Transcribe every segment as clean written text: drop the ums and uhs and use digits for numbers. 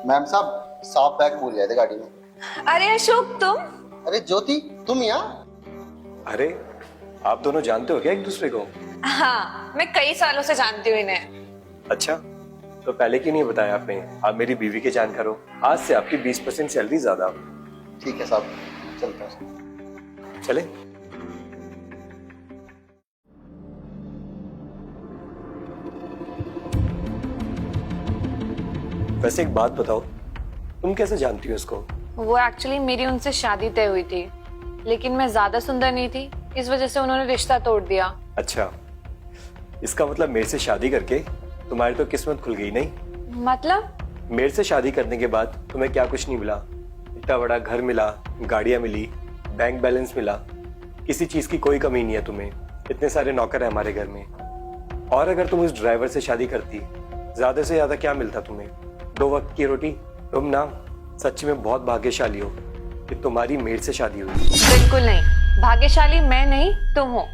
Ma'am साहब साफ bag भूल गए थे गाड़ी में। अरे अशोक तुम। अरे ज्योति तुम यहाँ? अरे आप दोनों जानते हो क्या एक दूसरे को? हाँ मैं कई सालों से जानती हूँ इन्हें। अच्छा, तो पहले क्यों नहीं बताया आपने? आप मेरी बीवी के जानकार हो। आज से आपकी 20% सैलरी ज्यादा। ठीक है साहब, चलते हैं। चले। वैसे एक बात बताओ, तुम कैसे जानती हो इसको? वो एक्चुअली मेरी उनसे शादी तय हुई थी, लेकिन मैं ज्यादा सुंदर नहीं थी, इस वजह से उन्होंने रिश्ता तोड़ दिया। अच्छा, इसका मतलब मेरे से शादी करके तुम्हारी तो किस्मत खुल गई नहीं? मतलब? मेरे से शादी करने के बाद तुम्हें क्या कुछ नहीं मिला? इतना बड़ा घर मिला, गाड़ियां मिली, बैंक बैलेंस मिला, किसी चीज की कोई कमी नहीं है तुम्हें। इतने सारे नौकर है हमारे घर में। और अगर तुम उस ड्राइवर से शादी करती, ज्यादा से ज्यादा क्या मिलता तुम्हें? 2 वक्त की रोटी। तुम ना सच में बहुत भाग्यशाली हो कि तुम्हारी मेरे से शादी हुई। बिल्कुल नहीं, भाग्यशाली मैं नहीं तुम हो।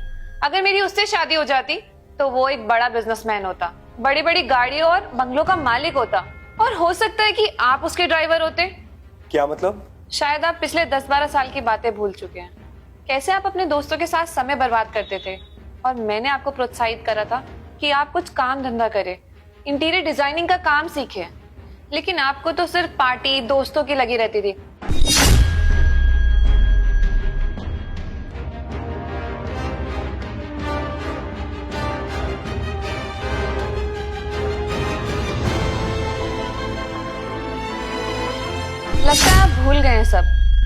अगर मेरी उससे शादी हो जाती तो वो एक बड़ा बिजनेसमैन होता, बड़ी बड़ी गाड़ियों और बंगलों का मालिक होता, और हो सकता है कि आप उसके ड्राइवर होते। क्या मतलब? शायद आप पिछले 10-12 साल की बातें भूल चुके हैं, कैसे आप अपने दोस्तों के साथ समय बर्बाद करते थे, और मैंने आपको प्रोत्साहित करा था कि आप कुछ काम धंधा करें, इंटीरियर डिजाइनिंग का काम सीखें, लेकिन आपको तो सिर्फ पार्टी दोस्तों की लगी रहती थी। लगता है आप भूल गए हैं सब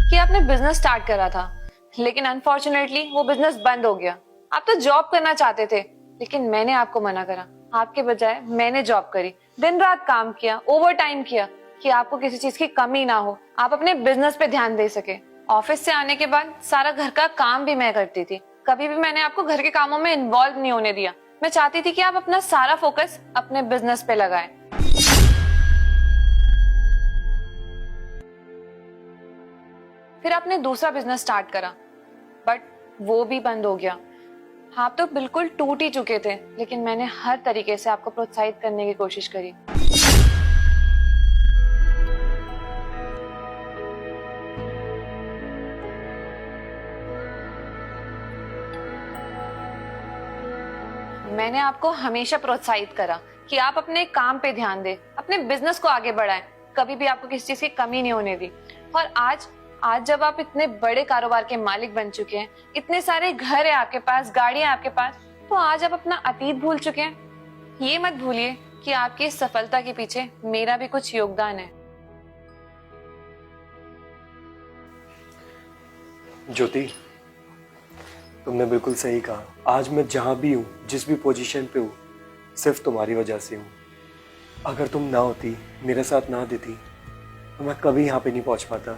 कि आपने बिजनेस स्टार्ट करा था, लेकिन अनफॉर्चुनेटली वो बिजनेस बंद हो गया। आप तो जॉब करना चाहते थे, लेकिन मैंने आपको मना करा। आपके बजाय मैंने जॉब करी, दिन रात काम किया, ओवर टाइम किया, कि आपको किसी चीज की कमी ना हो, आप अपने बिजनेस पे ध्यान दे सके। ऑफिस से आने के बाद सारा घर का काम भी मैं करती थी, कभी भी मैंने आपको घर के कामों में इन्वॉल्व नहीं होने दिया। मैं चाहती थी कि आप अपना सारा फोकस अपने बिजनेस पे लगाएं। फिर आपने दूसरा बिजनेस स्टार्ट करा, बट वो भी बंद हो गया। आप तो बिल्कुल टूट ही चुके थे, लेकिन मैंने हर तरीके से आपको प्रोत्साहित करने की कोशिश करी। मैंने आपको हमेशा प्रोत्साहित करा कि आप अपने काम पे ध्यान दें, अपने बिजनेस को आगे बढ़ाएं, कभी भी आपको किसी चीज की कमी नहीं होने दी। और आज जब आप इतने बड़े कारोबार के मालिक बन चुके हैं, इतने सारे घर है आपके पास, गाड़ियां आपके पास, तो आज आप अपना अतीत भूल चुके हैं। ये मत भूलिए कि आपकी इस सफलता के पीछे मेरा भी कुछ योगदान है। ज्योति, तुमने बिल्कुल सही कहा। आज मैं जहां भी हूँ, जिस भी पोजीशन पे हूँ, सिर्फ तुम्हारी वजह से हूँ। अगर तुम ना होती, मेरे साथ ना देती, तो मैं कभी यहाँ पे नहीं पहुंच पाता।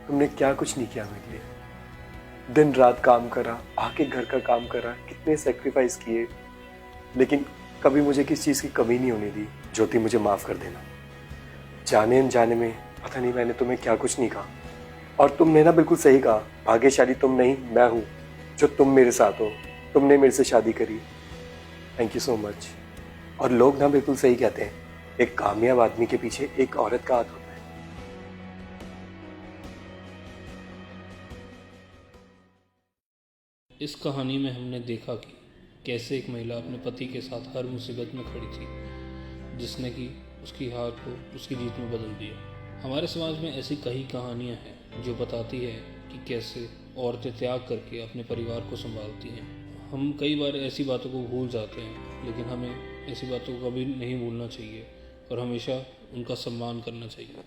तुमने क्या कुछ नहीं किया मेरे लिए। दिन रात काम करा, आके घर का काम करा, कितने सेक्रीफाइस किए, लेकिन कभी मुझे किसी चीज़ की कमी नहीं होने दी। ज्योति, मुझे माफ़ कर देना। जाने अनजाने में पता नहीं मैंने तुम्हें क्या कुछ नहीं कहा। और तुमने ना बिल्कुल सही कहा, भाग्यशाली तुम नहीं मैं हूँ जो तुम मेरे साथ हो। तुमने मेरे से शादी करी, थैंक यू सो मच। और लोग ना बिल्कुल सही कहते हैं, एक कामयाब आदमी के पीछे एक औरत का हाथ होता है। इस कहानी में हमने देखा कि कैसे एक महिला अपने पति के साथ हर मुसीबत में खड़ी थी, जिसने कि उसकी हार को उसकी जीत में बदल दिया। हमारे समाज में ऐसी कई कहानियां हैं जो बताती है कि कैसे औरतें त्याग करके अपने परिवार को संभालती हैं। हम कई बार ऐसी बातों को भूल जाते हैं, लेकिन हमें ऐसी बातों को कभी नहीं भूलना चाहिए और हमेशा उनका सम्मान करना चाहिए।